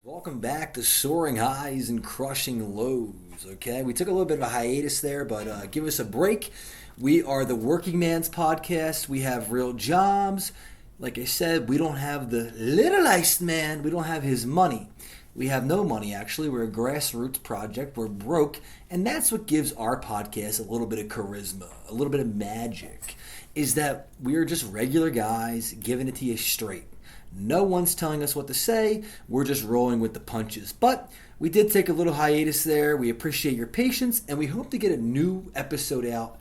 Welcome back to Soaring Highs and Crushing Lows. Okay, we took a little bit of a hiatus there, but give us a break. We are the Working Man's Podcast. We have real jobs. Like I said, we don't have the littlest man. We don't have his money. We have no money, actually. We're a grassroots project. We're broke. And that's what gives our podcast a little bit of charisma, a little bit of magic, is that we're just regular guys giving it to you straight. No one's telling us what to say. We're just rolling with the punches. But we did take a little hiatus there. We appreciate your patience, and we hope to get a new episode out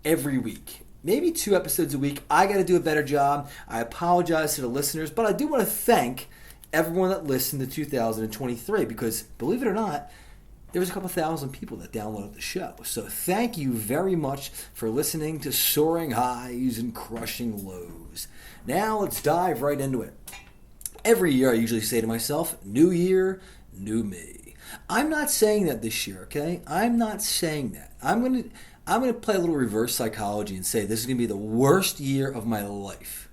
every week. Maybe 2 episodes a week. I got to do a better job. I apologize to the listeners, but I do want to thank everyone that listened to 2023 because, believe it or not, there was a couple thousand people that downloaded the show. So thank you very much for listening to Soaring Highs and Crushing Lows. Now let's dive right into it. Every year I usually say to myself, new year, new me. I'm not saying that this year, okay? I'm not saying that. I'm gonna play a little reverse psychology and say this is gonna be the worst year of my life.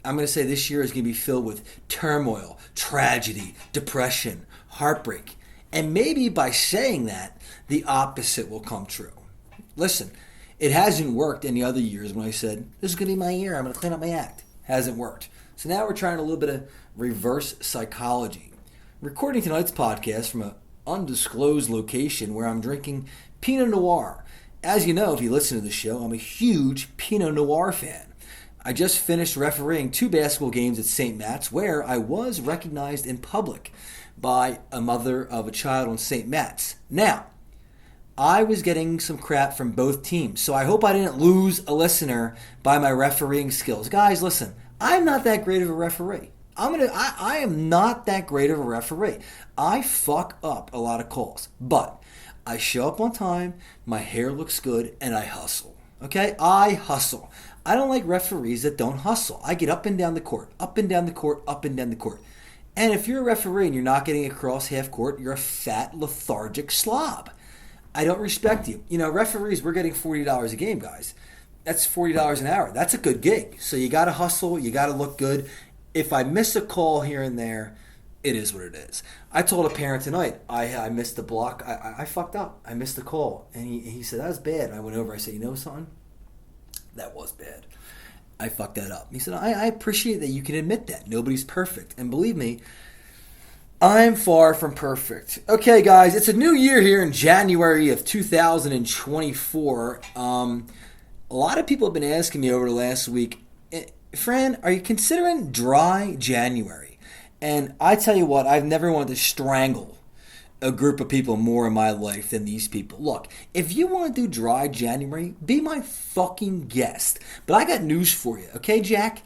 I'm gonna say this year is gonna be filled with turmoil, tragedy, depression, heartbreak. And maybe by saying that, the opposite will come true. Listen, it hasn't worked any other years when I said, this is going to be my year, I'm going to clean up my act. Hasn't worked. So now we're trying a little bit of reverse psychology. Recording tonight's podcast from an undisclosed location where I'm drinking Pinot Noir. As you know, if you listen to the show, I'm a huge Pinot Noir fan. I just finished refereeing 2 basketball games at St. Matt's where I was recognized in public by a mother of a child on St. Matt's. Now, I was getting some crap from both teams, so I hope I didn't lose a listener by my refereeing skills. Guys, listen, I'm not that great of a referee. I am not that great of a referee. I fuck up a lot of calls, but I show up on time, my hair looks good, and I hustle. Okay? I hustle. I don't like referees that don't hustle. I get up and down the court, up and down the court, up and down the court. And if you're a referee and you're not getting across half court, you're a fat, lethargic slob. I don't respect you. You know, referees, we're getting $40 a game, guys. That's $40 an hour. That's a good gig. So you got to hustle. You got to look good. If I miss a call here and there, it is what it is. I told a parent tonight, I missed the block. I fucked up. I missed the call. And he said, that was bad. And I went over. I said, you know something? That was bad. I fucked that up. He said, I appreciate that you can admit that. Nobody's perfect. And believe me, I'm far from perfect. Okay, guys, it's a new year here in January of 2024. A lot of people have been asking me over the last week, Fran, are you considering dry January? And I tell you what, I've never wanted to strangle a group of people more in my life than these people. Look, if you want to do dry January, be my fucking guest. But I got news for you, okay, Jack?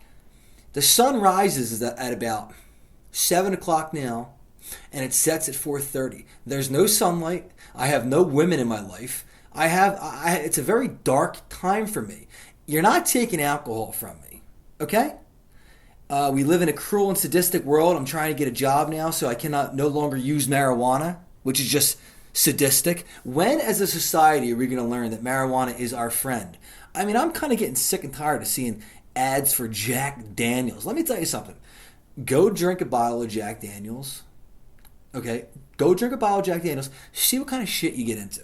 The sun rises at about 7 o'clock now, and it sets at 4:30. There's no sunlight. I have no women in my life. It's a very dark time for me. You're not taking alcohol from me, okay? We live in a cruel and sadistic world. I'm trying to get a job now, so I cannot no longer use marijuana, which is just sadistic. When, as a society, are we going to learn that marijuana is our friend? I mean, I'm kind of getting sick and tired of seeing ads for Jack Daniels. Let me tell you something. Go drink a bottle of Jack Daniels. Okay? Go drink a bottle of Jack Daniels. See what kind of shit you get into.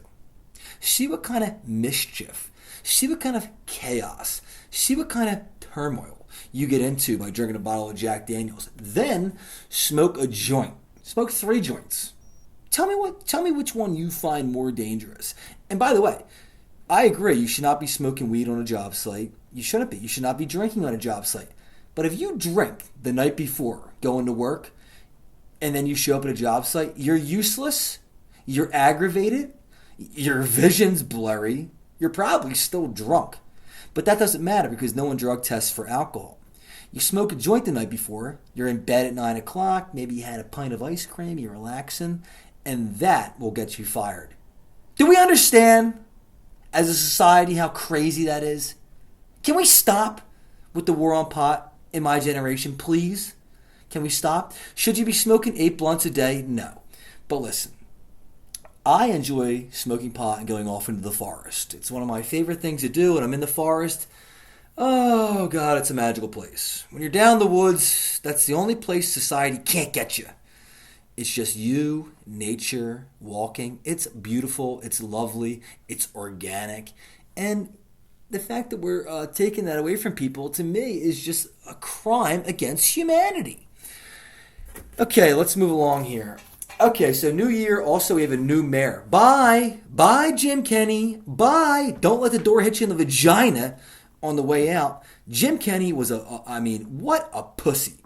See what kind of mischief. See what kind of chaos. See what kind of turmoil you get into by drinking a bottle of Jack Daniels. Then smoke a joint. Smoke 3 joints. Tell me which one you find more dangerous. And by the way, I agree, you should not be smoking weed on a job site. You shouldn't be. You should not be drinking on a job site. But if you drink the night before going to work and then you show up at a job site, you're useless, you're aggravated, your vision's blurry, you're probably still drunk. But that doesn't matter because no one drug tests for alcohol. You smoke a joint the night before, you're in bed at 9 o'clock, maybe you had a pint of ice cream, you're relaxing, and that will get you fired. Do we understand as a society how crazy that is? Can we stop with the war on pot in my generation, please? Can we stop? Should you be smoking 8 blunts a day? No. But listen, I enjoy smoking pot and going off into the forest. It's one of my favorite things to do when I'm in the forest. Oh, God, it's a magical place. When you're down in the woods, that's the only place society can't get you. It's just you, nature, walking. It's beautiful. It's lovely. It's organic. And the fact that we're taking that away from people, to me, is just a crime against humanity. Okay, let's move along here. Okay, so new year. Also, we have a new mayor. Bye. Bye, Jim Kenney. Bye. Don't let the door hit you in the vagina on the way out. Jim Kenney was what a pussy.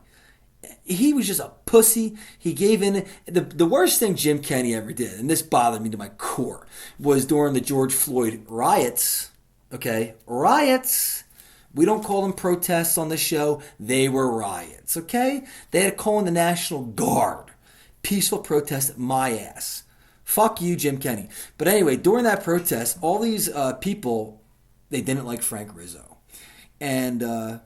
He was just a pussy. He gave in. The worst thing Jim Kenney ever did, and this bothered me to my core, was during the George Floyd riots. Okay, riots. We don't call them protests on the show. They were riots, okay? They had to call in the National Guard. Peaceful protest, my ass. Fuck you, Jim Kenney. But anyway, during that protest, all these people, they didn't like Frank Rizzo. And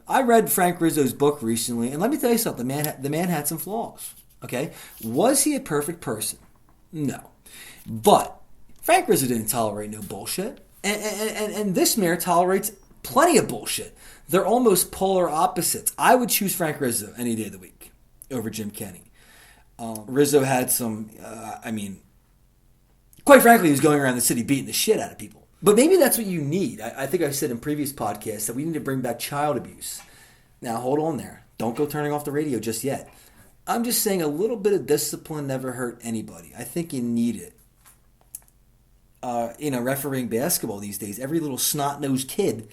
I read Frank Rizzo's book recently, and let me tell you something. The man had some flaws, okay? Was he a perfect person? No. But Frank Rizzo didn't tolerate no bullshit. And this mayor tolerates plenty of bullshit. They're almost polar opposites. I would choose Frank Rizzo any day of the week over Jim Kenney. Rizzo had some, quite frankly, he was going around the city beating the shit out of people. But maybe that's what you need. I think I've said in previous podcasts that we need to bring back child abuse. Now, hold on there. Don't go turning off the radio just yet. I'm just saying a little bit of discipline never hurt anybody. I think you need it. Refereeing basketball these days, every little snot-nosed kid,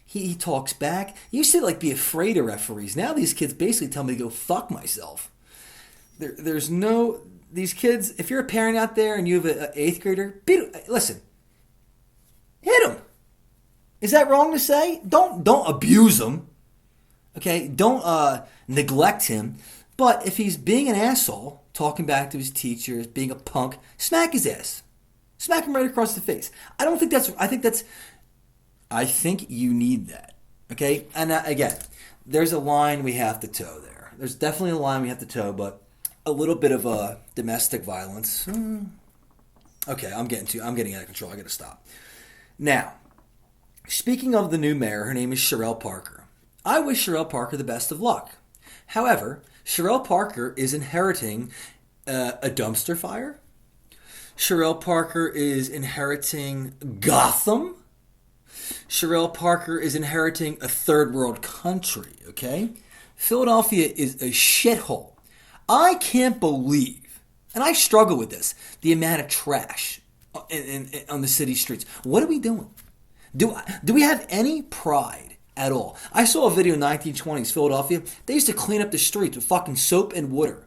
he talks back. You used to be afraid of referees. Now these kids basically tell me to go fuck myself. These kids, if you're a parent out there and you have an 8th grader, listen, hit him. Is that wrong to say? Don't abuse him. Okay? Don't neglect him. But if he's being an asshole, talking back to his teachers, being a punk, smack his ass. Smack him right across the face. I think you need that. Okay? And again, there's a line we have to toe there. There's definitely a line we have to toe, but a little bit of domestic violence. Okay, I'm getting out of control. I got to stop. Now, speaking of the new mayor, her name is Cherelle Parker. I wish Cherelle Parker the best of luck. However, Cherelle Parker is inheriting a dumpster fire. Cherelle Parker is inheriting Gotham. Cherelle Parker is inheriting a third world country, okay? Philadelphia is a shithole. I can't believe, and I struggle with this, the amount of trash on the city streets. What are we doing? Do we have any pride at all? I saw a video in 1920s Philadelphia. They used to clean up the streets with fucking soap and water.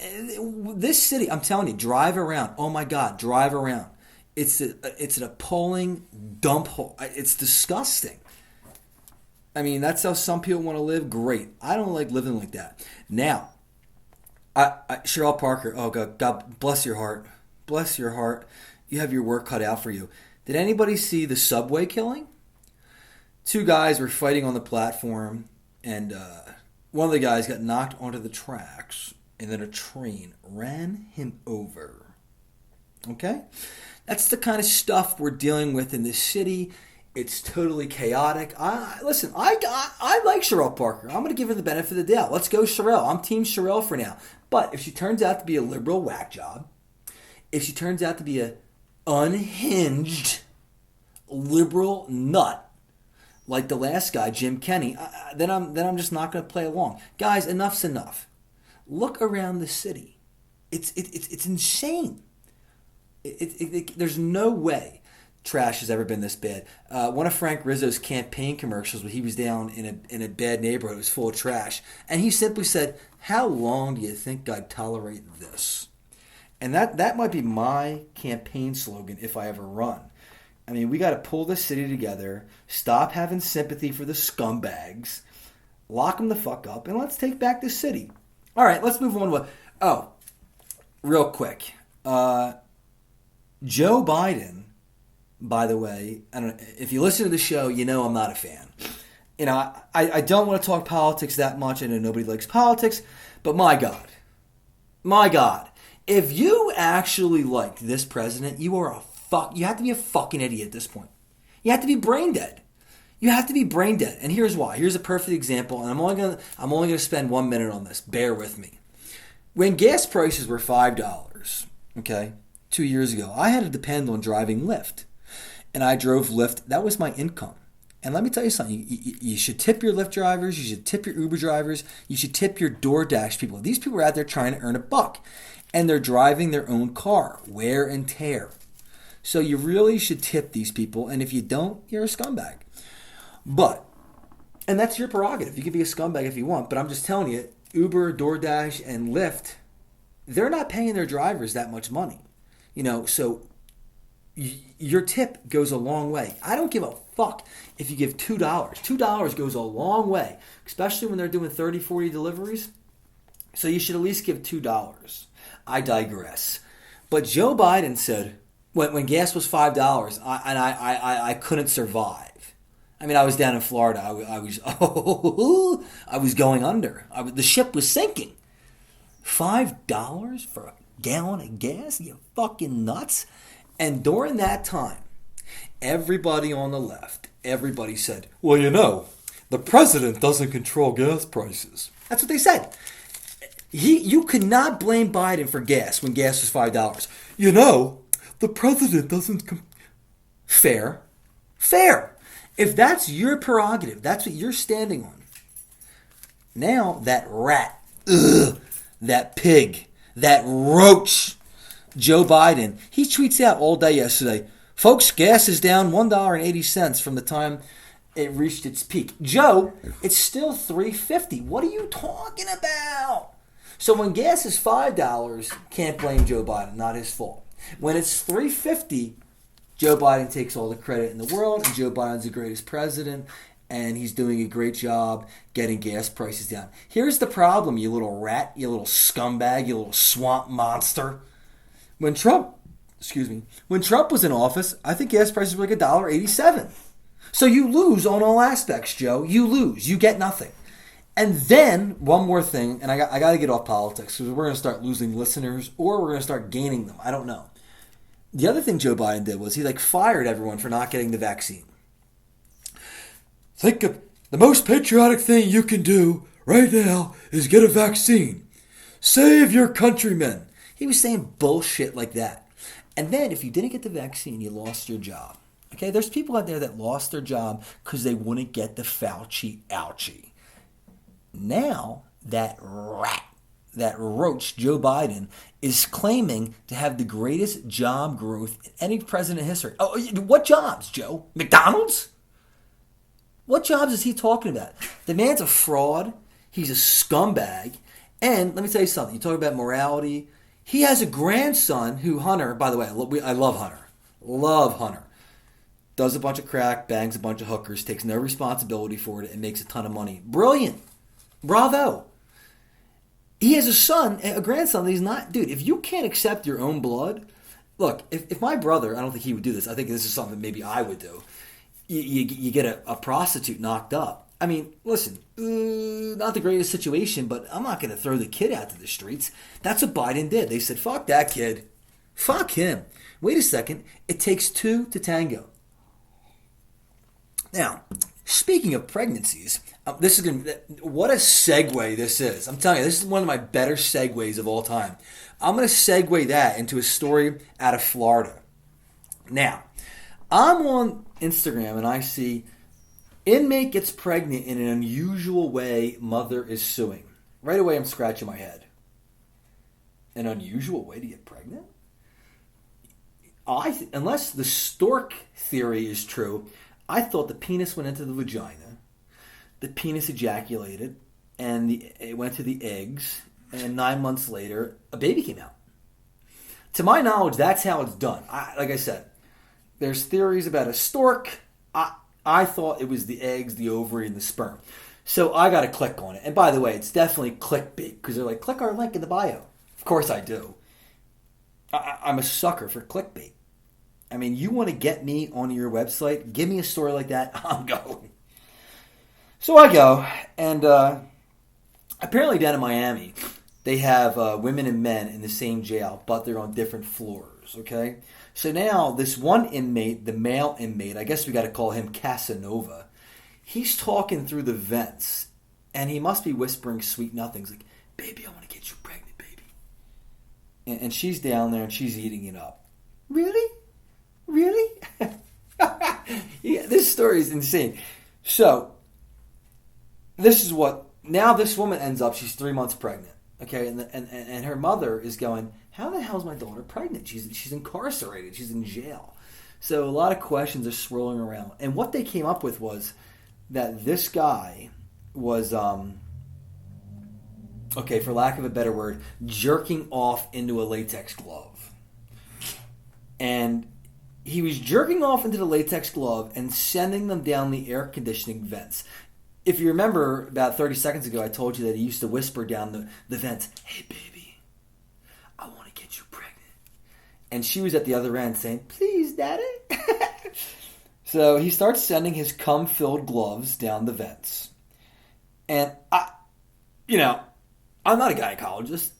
This city, I'm telling you, drive around. Oh my God, drive around. It's an appalling dump hole. It's disgusting. I mean, that's how some people want to live. Great. I don't like living like that. Now, Cherelle Parker, oh God bless your heart. Bless your heart. You have your work cut out for you. Did anybody see the subway killing? 2 guys were fighting on the platform, and one of the guys got knocked onto the tracks, and then a train ran him over. Okay? That's the kind of stuff we're dealing with in this city. It's totally chaotic. I like Cherelle Parker. I'm going to give her the benefit of the doubt. Let's go Cherelle. I'm team Cherelle for now. But if she turns out to be a liberal whack job, if she turns out to be a unhinged liberal nut like the last guy, Jim Kenney, then I'm just not going to play along. Guys, enough's enough. Look around the city. It's insane. There's no way trash has ever been this bad. One of Frank Rizzo's campaign commercials, where he was down in a bad neighborhood, it was full of trash, and he simply said, "How long do you think I'd tolerate this?" And that might be my campaign slogan if I ever run. I mean, we got to pull this city together, stop having sympathy for the scumbags, lock them the fuck up, and let's take back the city. All right, let's move on to real quick. Joe Biden, by the way, I don't know, if you listen to the show, you know I'm not a fan. You know, I don't want to talk politics that much. I know nobody likes politics, but my God, if you actually like this president, you have to be a fucking idiot at this point. You have to be brain dead. You have to be brain dead, and here's why. Here's a perfect example, and I'm only gonna spend 1 minute on this. Bear with me. When gas prices were $5, okay, 2 years ago, I had to depend on driving Lyft. And I drove Lyft. That was my income. And let me tell you something. You should tip your Lyft drivers. You should tip your Uber drivers. You should tip your DoorDash people. These people are out there trying to earn a buck. And they're driving their own car. Wear and tear. So you really should tip these people. And if you don't, you're a scumbag. But, and that's your prerogative. You can be a scumbag if you want. But I'm just telling you, Uber, DoorDash, and Lyft, they're not paying their drivers that much money. So your tip goes a long way. I don't give a fuck if you give $2. $2 goes a long way, especially when they're doing 30, 40 deliveries. So you should at least give $2. I digress. But Joe Biden said when gas was $5, I couldn't survive. I mean, I was down in Florida. I was going under. The ship was sinking. $5 for a gallon of gas? You fucking nuts? And during that time, everybody on the left, everybody said, well, the president doesn't control gas prices. That's what they said. You could not blame Biden for gas when gas was $5. The president doesn't... Fair. If that's your prerogative, that's what you're standing on. Now that rat, that pig, that roach, Joe Biden, he tweets out all day yesterday, folks, gas is down $1.80 from the time it reached its peak. Joe, it's still $3.50. What are you talking about? So when gas is $5, can't blame Joe Biden, not his fault. When it's $3.50, Joe Biden takes all the credit in the world, and Joe Biden's the greatest president, and he's doing a great job getting gas prices down. Here's the problem, you little rat, you little scumbag, you little swamp monster. When Trump was in office, I think gas prices were like $1.87. So you lose on all aspects, Joe. You lose. You get nothing. And then, one more thing, and I got to get off politics because we're going to start losing listeners or we're going to start gaining them. I don't know. The other thing Joe Biden did was he fired everyone for not getting the vaccine. Think of the most patriotic thing you can do right now is get a vaccine. Save your countrymen. He was saying bullshit like that. And then if you didn't get the vaccine, you lost your job. Okay, there's people out there that lost their job because they wouldn't get the Fauci ouchie. Now that rat, that roach, Joe Biden, is claiming to have the greatest job growth in any president in history. Oh, what jobs, Joe? McDonald's? What jobs is he talking about? The man's a fraud. He's a scumbag. And let me tell you something. You talk about morality. He has a grandson who, Hunter, by the way, I love Hunter. Love Hunter. Does a bunch of crack, bangs a bunch of hookers, takes no responsibility for it, and makes a ton of money. Brilliant. Bravo. He has a son, a grandson that he's not... Dude, if you can't accept your own blood... Look, if my brother... I don't think he would do this. I think this is something maybe I would do. You get a prostitute knocked up. I mean, listen, not the greatest situation, but I'm not going to throw the kid out to the streets. That's what Biden did. They said, fuck that kid. Fuck him. Wait a second. It takes two to tango. Now, speaking of pregnancies, what a segue this is. I'm telling you, this is one of my better segues of all time. I'm going to segue that into a story out of Florida. Now, I'm on Instagram and I see inmate gets pregnant in an unusual way, mother is suing. Right away, I'm scratching my head. An unusual way to get pregnant? Unless the stork theory is true, I thought the penis went into the vagina, the penis ejaculated, and it went to the eggs, and 9 months later, a baby came out. To my knowledge, that's how it's done. Like I said, there's theories about a stork. I thought it was the eggs, the ovary, and the sperm. So I got to click on it. And by the way, it's definitely clickbait because they're like, click our link in the bio. Of course I do. I'm a sucker for clickbait. I mean, you want to get me on your website, give me a story like that, I'm going. So I go, and apparently down in Miami, they have women and men in the same jail, but they're on different floors, okay? So now this one inmate, the male inmate, I guess we got to call him Casanova, he's talking through the vents, and he must be whispering sweet nothings like, baby, I want to get you pregnant, baby. and she's down there and she's eating it up. Really? Really? Yeah, this story is insane. So, this is what, now this woman ends up, she's 3 months pregnant. Okay, and her mother is going, how the hell is my daughter pregnant? She's incarcerated. She's in jail. So a lot of questions are swirling around. And what they came up with was that this guy was, okay, for lack of a better word, jerking off into a latex glove. And he was jerking off into the latex glove and sending them down the air conditioning vents. If you remember, about 30 seconds ago, I told you that he used to whisper down the vents, hey, baby, I want to get you pregnant. And she was at the other end saying, please, daddy. So he starts sending his cum-filled gloves down the vents. And, I'm not a gynecologist.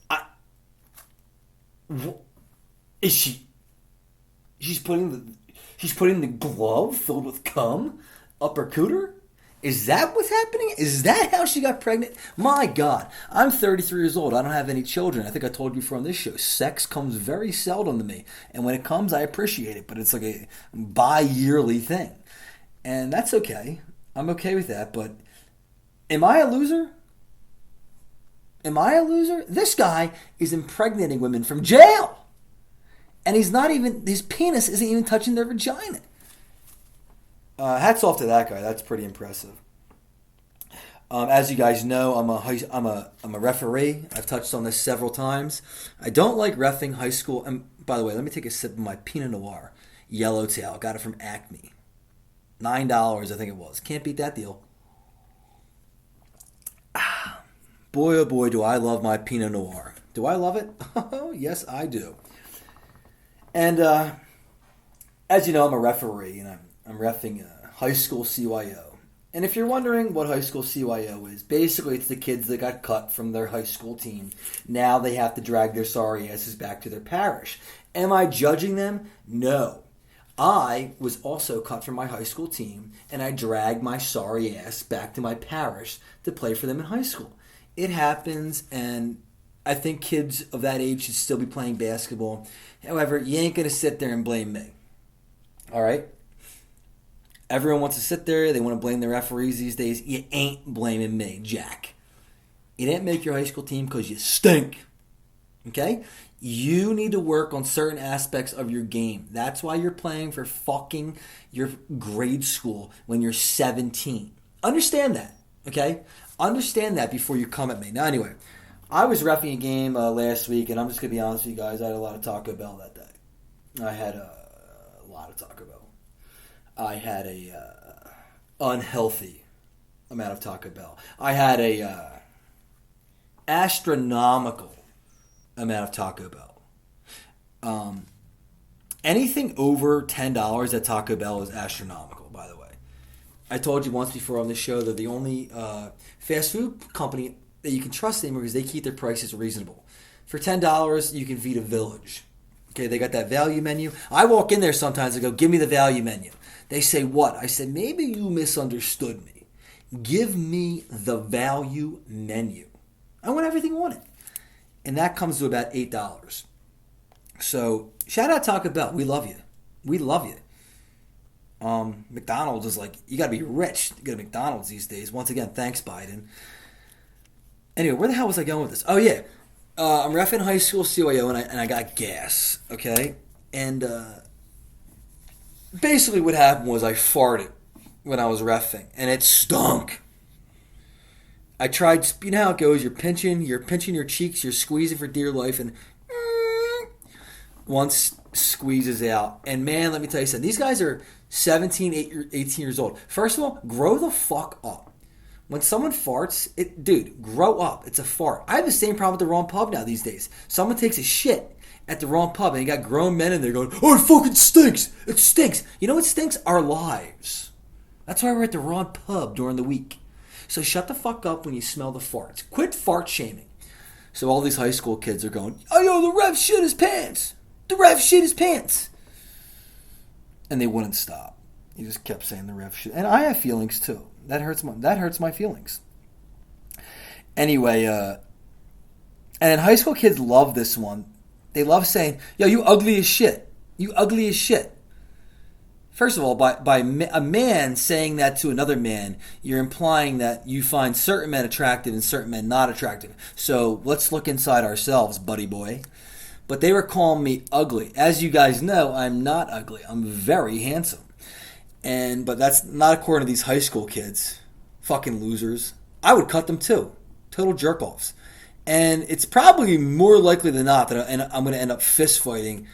She's putting the glove filled with cum up her cooter? Is that what's happening? Is that how she got pregnant? My God, I'm 33 years old. I don't have any children. I think I told you before on this show, sex comes very seldom to me. And when it comes, I appreciate it. But it's like a bi-yearly thing. And that's okay. I'm okay with that. But am I a loser? Am I a loser? This guy is impregnating women from jail. And his penis isn't even touching their vagina. Hats off to that guy. That's pretty impressive. As you guys know, I'm a referee. I've touched on this several times. I don't like reffing high school. And by the way, let me take a sip of my Pinot Noir Yellowtail. Got it from Acme. $9, I think it was. Can't beat that deal. Boy, oh boy, do I love my Pinot Noir. Do I love it? Oh, yes, I do. And as you know, I'm a referee, and I'm reffing high school CYO. And if you're wondering what high school CYO is, basically it's the kids that got cut from their high school team. Now they have to drag their sorry asses back to their parish. Am I judging them? No. I was also cut from my high school team, and I dragged my sorry ass back to my parish to play for them in high school. It happens, and I think kids of that age should still be playing basketball. However, you ain't going to sit there and blame me. All right? Everyone wants to sit there. They want to blame the referees these days. You ain't blaming me, Jack. You didn't make your high school team because you stink. Okay? You need to work on certain aspects of your game. That's why you're playing for fucking your grade school when you're 17. Understand that. Okay? Understand that before you come at me. Now, anyway, I was reffing a game last week, and I'm just going to be honest with you guys. I had a lot of Taco Bell that day. I had a lot of Taco Bell. I had a unhealthy amount of Taco Bell. I had a astronomical amount of Taco Bell. Anything over $10 at Taco Bell is astronomical, by the way. I told you once before on this show they're the only fast food company that you can trust anymore because they keep their prices reasonable. For $10, you can feed a village. Okay, they got that value menu. I walk in there sometimes and go, give me the value menu. They say, what? I said, maybe you misunderstood me. Give me the value menu. I want everything on it. And that comes to about $8. So, shout out Taco Bell. We love you. We love you. McDonald's is like, you got to be rich to go to McDonald's these days. Once again, thanks, Biden. Anyway, where the hell was I going with this? Oh, yeah. I'm reffing high school CYO, and I got gas, okay? And basically what happened was I farted when I was reffing, and it stunk. I tried, you know how it goes, you're pinching your cheeks, you're squeezing for dear life, and once squeezes out. And man, let me tell you something, these guys are 17, 18 years old. First of all, grow the fuck up. When someone farts, dude, grow up. It's a fart. I have the same problem with the wrong pub now these days. Someone takes a shit at the wrong pub, and you got grown men in there going, oh, it fucking stinks. It stinks. You know what stinks? Our lives. That's why we're at the wrong pub during the week. So shut the fuck up when you smell the farts. Quit fart shaming. So all these high school kids are going, oh, yo, the ref shit his pants. The ref shit his pants. And they wouldn't stop. He just kept saying the ref shit. And I have feelings too. That hurts my feelings. Anyway, and high school kids love this one They love saying, yo, you ugly as shit. You ugly as shit. First of all, by a man saying that to another man, you're implying that you find certain men attractive and certain men not attractive. So let's look inside ourselves, buddy boy. But they were calling me ugly. As you guys know, I'm not ugly. I'm very handsome. But that's not according to these high school kids. Fucking losers. I would cut them too. Total jerk-offs. And it's probably more likely than not that I'm going to end up fist fighting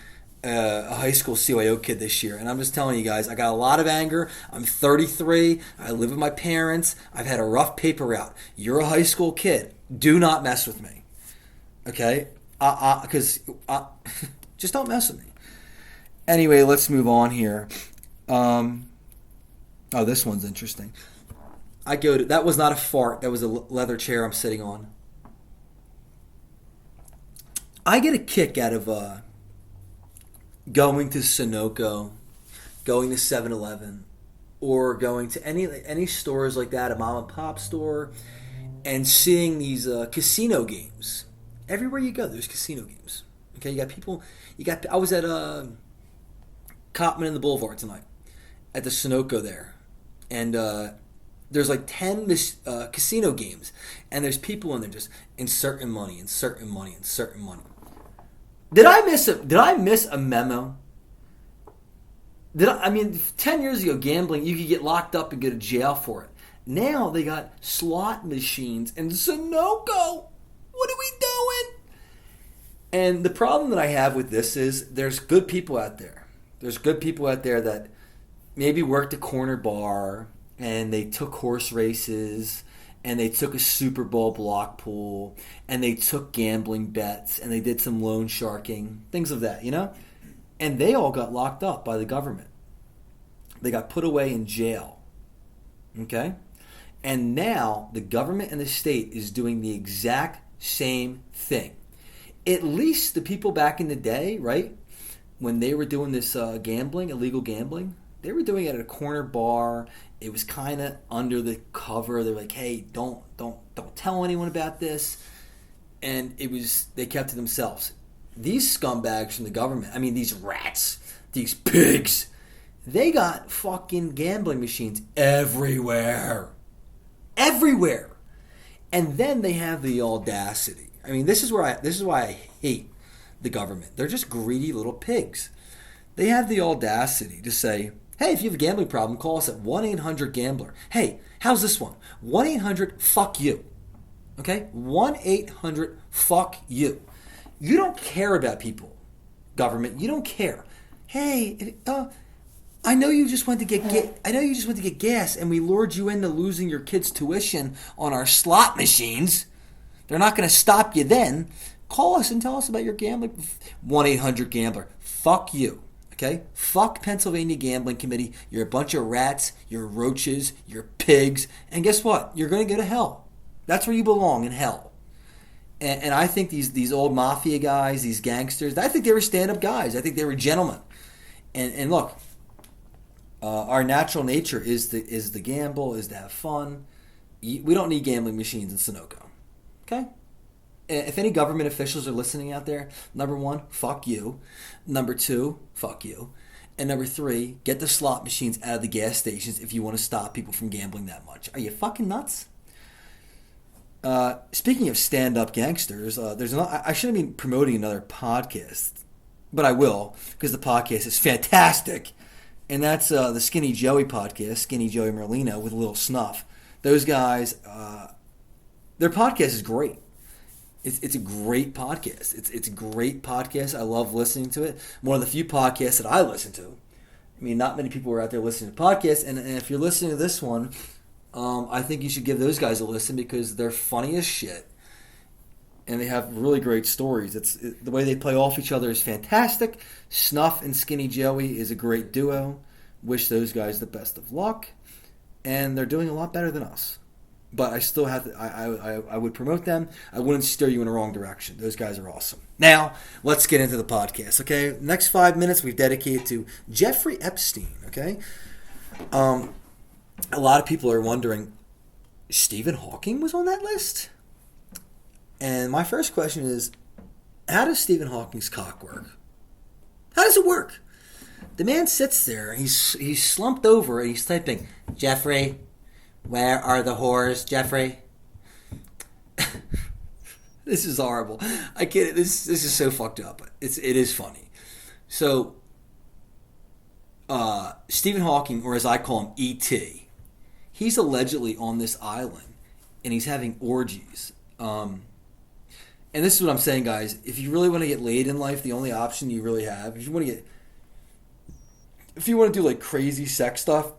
a high school CYO kid this year. And I'm just telling you guys, I got a lot of anger. I'm 33. I live with my parents. I've had a rough paper route. You're a high school kid. Do not mess with me. Okay? Because just don't mess with me. Anyway, let's move on here. This one's interesting. That was not a fart. That was a leather chair I'm sitting on. I get a kick out of going to Sunoco, going to 7-Eleven, or going to any stores like that, a mom and pop store, and seeing these casino games. Everywhere you go, there's casino games. Okay, you got people. I was at Cotman in the Boulevard tonight, at the Sunoco there, and there's like 10 casino games, and there's people in there just inserting money. Did I miss a memo? 10 years ago, gambling, you could get locked up and go to jail for it. Now they got slot machines and Sunoco. What are we doing? And the problem that I have with this is there's good people out there. There's good people out there that maybe worked a corner bar and they took horse races and they took a Super Bowl block pool, and they took gambling bets, and they did some loan sharking, things of that, And they all got locked up by the government. They got put away in jail. Okay? And now the government and the state is doing the exact same thing. At least the people back in the day, right, when they were doing this illegal gambling, they were doing it at a corner bar. It was kind of under the cover. They're like, "Hey, don't tell anyone about this," and they kept to themselves. These scumbags from the government, these rats, these pigs, they got fucking gambling machines everywhere, and then they have the audacity. This is why I hate the government. They're just greedy little pigs. They have the audacity to say, hey, if you have a gambling problem, call us at 1-800-GAMBLER. Hey, how's this one? 1-800-FUCK-YOU. Okay? 1-800-FUCK-YOU. You don't care about people, government. You don't care. Hey, I know you just went to get gas, and we lured you into losing your kids' tuition on our slot machines. They're not going to stop you then. Call us and tell us about your gambling. 1-800-GAMBLER. Fuck you. Okay? Fuck Pennsylvania Gambling Committee. You're a bunch of rats. You're roaches. You're pigs. And guess what? You're going to go to hell. That's where you belong, in hell. And I think these old mafia guys, these gangsters, I think they were stand-up guys. I think they were gentlemen. And look, our natural nature is to gamble, is to have fun. We don't need gambling machines in Sunoco. Okay? If any government officials are listening out there, number one, fuck you. Number two, fuck you. And number three, get the slot machines out of the gas stations if you want to stop people from gambling that much. Are you fucking nuts? Speaking of stand-up gangsters, I shouldn't be promoting another podcast, but I will, because the podcast is fantastic. And that's the Skinny Joey podcast, Skinny Joey Merlino with a little snuff. Those guys, their podcast is great. It's a great podcast. It's a great podcast. I love listening to it. One of the few podcasts that I listen to. Not many people are out there listening to podcasts. And if you're listening to this one, I think you should give those guys a listen because they're funny as shit. And they have really great stories. The way they play off each other is fantastic. Snuff and Skinny Joey is a great duo. Wish those guys the best of luck. And they're doing a lot better than us. But I still have to, I would promote them. I wouldn't steer you in the wrong direction. Those guys are awesome. Now, let's get into the podcast, okay? Next 5 minutes we've dedicated to Jeffrey Epstein, okay? A lot of people are wondering, Stephen Hawking was on that list? And my first question is, How does Stephen Hawking's cock work? How does it work? The man sits there, he's slumped over, and he's typing, Jeffrey, where are the whores, Jeffrey? This is horrible. I can't. This is so fucked up. It is funny. So, Stephen Hawking, or as I call him, E.T., he's allegedly on this island, and he's having orgies. And this is what I'm saying, guys. If you really want to get laid in life, the only option you really have, if you want to do like crazy sex stuff,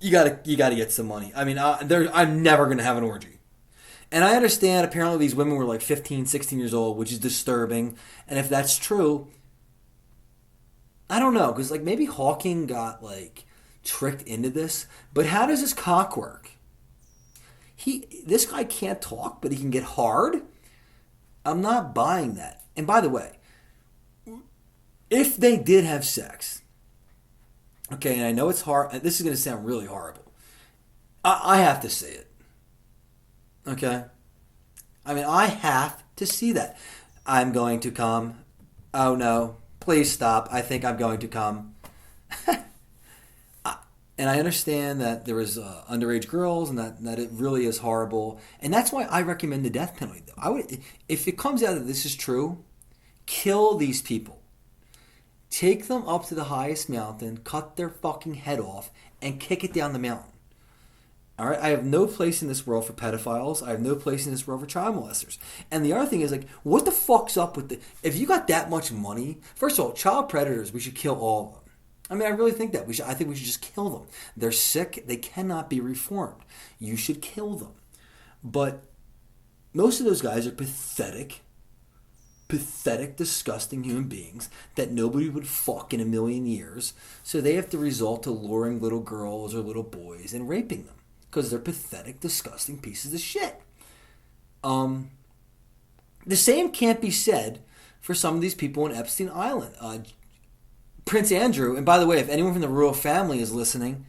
you gotta get some money. I mean, I'm never gonna have an orgy. And I understand apparently these women were like 15, 16 years old, which is disturbing. And if that's true, I don't know, because like maybe Hawking got like tricked into this. But how does his cock work? This guy can't talk, but he can get hard. I'm not buying that. And by the way, if they did have sex, okay, and I know it's hard, and this is going to sound really horrible. I have to say it. Okay? I mean, I have to see that. I'm going to come. Oh no. Please stop. I think I'm going to come. And I understand that there was underage girls and that it really is horrible. And that's why I recommend the death penalty. If it comes out that this is true, kill these people. Take them up to the highest mountain, cut their fucking head off, and kick it down the mountain. All right, I have no place in this world for pedophiles. I have no place in this world for child molesters. And the other thing is, like, what the fuck's up with if you got that much money? First of all, child predators, we should kill all of them. I mean, I really think that I think we should just kill them. They're sick. They cannot be reformed. You should kill them. But most of those guys are pathetic, disgusting human beings that nobody would fuck in a million years. So they have to resort to luring little girls or little boys and raping them. Because they're pathetic, disgusting pieces of shit. The same can't be said for some of these people on Epstein Island. Prince Andrew, and by the way, if anyone from the royal family is listening,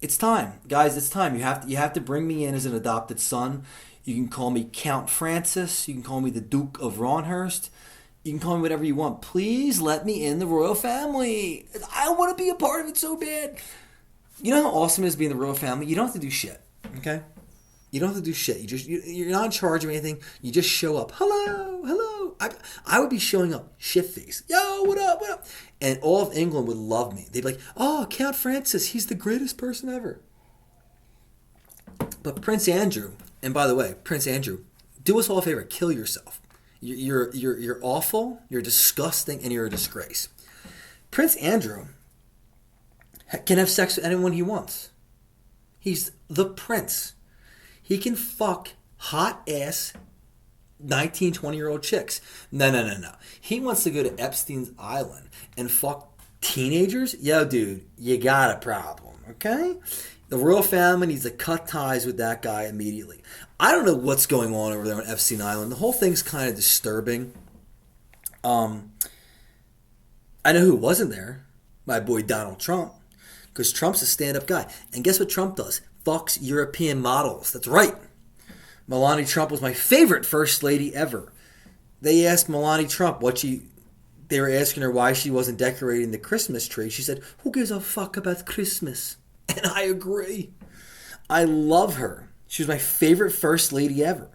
it's time. Guys, it's time. You have to bring me in as an adopted son. You can call me Count Francis. You can call me the Duke of Ronhurst. You can call me whatever you want. Please let me in the royal family. I want to be a part of it so bad. You know how awesome it is being the royal family? You don't have to do shit, okay? You don't have to do shit. You're not in charge of anything. You just show up. Hello. I would be showing up shit-faced. Yo, what up? And all of England would love me. They'd be like, oh, Count Francis, he's the greatest person ever. But Prince Andrew, and by the way, Prince Andrew, do us all a favor. Kill yourself. You're awful, you're disgusting, and you're a disgrace. Prince Andrew can have sex with anyone he wants. He's the prince. He can fuck hot-ass 19, 20-year-old chicks. No. He wants to go to Epstein's Island and fuck teenagers? Yo, dude, you got a problem, okay? The royal family needs to cut ties with that guy immediately. I don't know what's going on over there on Epstein Island. The whole thing's kind of disturbing. I know who wasn't there. My boy Donald Trump. Because Trump's a stand-up guy. And guess what Trump does? Fucks European models. That's right. Melania Trump was my favorite first lady ever. They asked Melania Trump they were asking her why she wasn't decorating the Christmas tree. She said, who gives a fuck about Christmas? And I agree. I love her. She was my favorite first lady ever.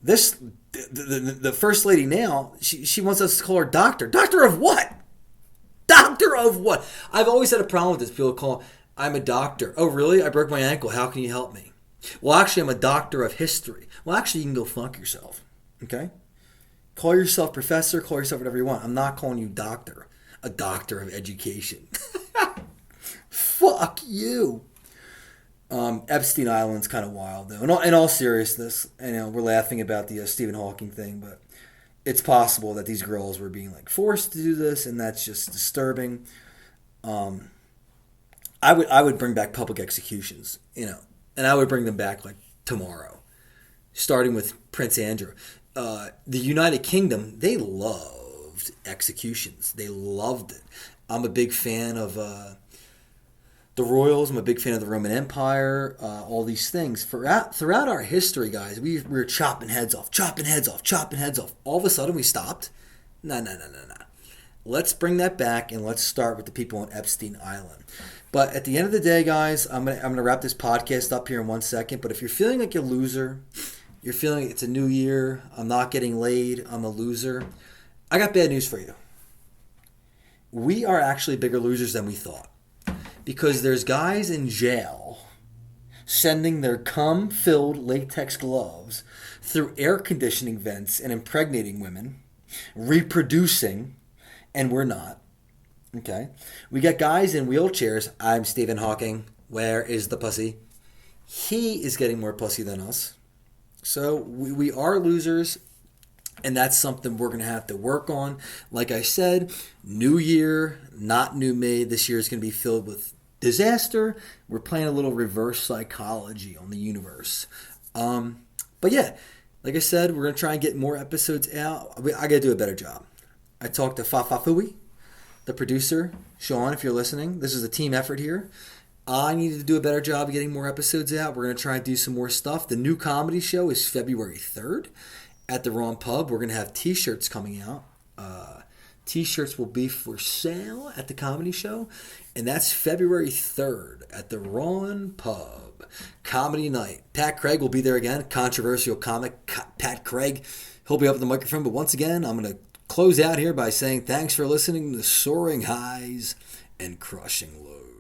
The first lady now, she wants us to call her doctor. Doctor of what? Doctor of what? I've always had a problem with this. People call, I'm a doctor. Oh, really? I broke my ankle. How can you help me? Well, actually, I'm a doctor of history. Well, actually, you can go fuck yourself. Okay? Call yourself professor. Call yourself whatever you want. I'm not calling you doctor. A doctor of education. Fuck you. Epstein Island's kind of wild, though. In all seriousness, we're laughing about the Stephen Hawking thing, but it's possible that these girls were being forced to do this, and that's just disturbing. I would bring back public executions, and I would bring them back tomorrow, starting with Prince Andrew. The United Kingdom, they loved executions. They loved it. I'm a big fan of the royals. I'm a big fan of the Roman Empire. All these things throughout our history, guys. We were chopping heads off. All of a sudden, we stopped, No, no, no, no, no. Let's bring that back and let's start with the people on Epstein Island. But at the end of the day, guys, I'm gonna wrap this podcast up here in 1 second. But if you're feeling like a loser, you're feeling it's a new year, I'm not getting laid, I'm a loser, I got bad news for you. We are actually bigger losers than we thought. Because there's guys in jail sending their cum-filled latex gloves through air conditioning vents and impregnating women, reproducing, and we're not. Okay? We got guys in wheelchairs. I'm Stephen Hawking. Where is the pussy? He is getting more pussy than us. So we are losers, and that's something we're going to have to work on. Like I said, new year, not new me. This year is going to be filled with disaster. We're playing a little reverse psychology on the universe. But yeah, like I said, we're going to try and get more episodes out. I got to do a better job. I talked to Fafafui, the producer. Sean, if you're listening, this is a team effort here. I needed to do a better job of getting more episodes out. We're going to try and do some more stuff. The new comedy show is February 3rd at the Ron Pub. We're going to have t-shirts coming out. T-shirts will be for sale at the comedy show. And that's February 3rd at the Ron Pub. Comedy night. Pat Craig will be there again. Controversial comic Pat Craig. He'll be up at the microphone. But once again, I'm going to close out here by saying thanks for listening to Soaring Highs and Crushing Lows.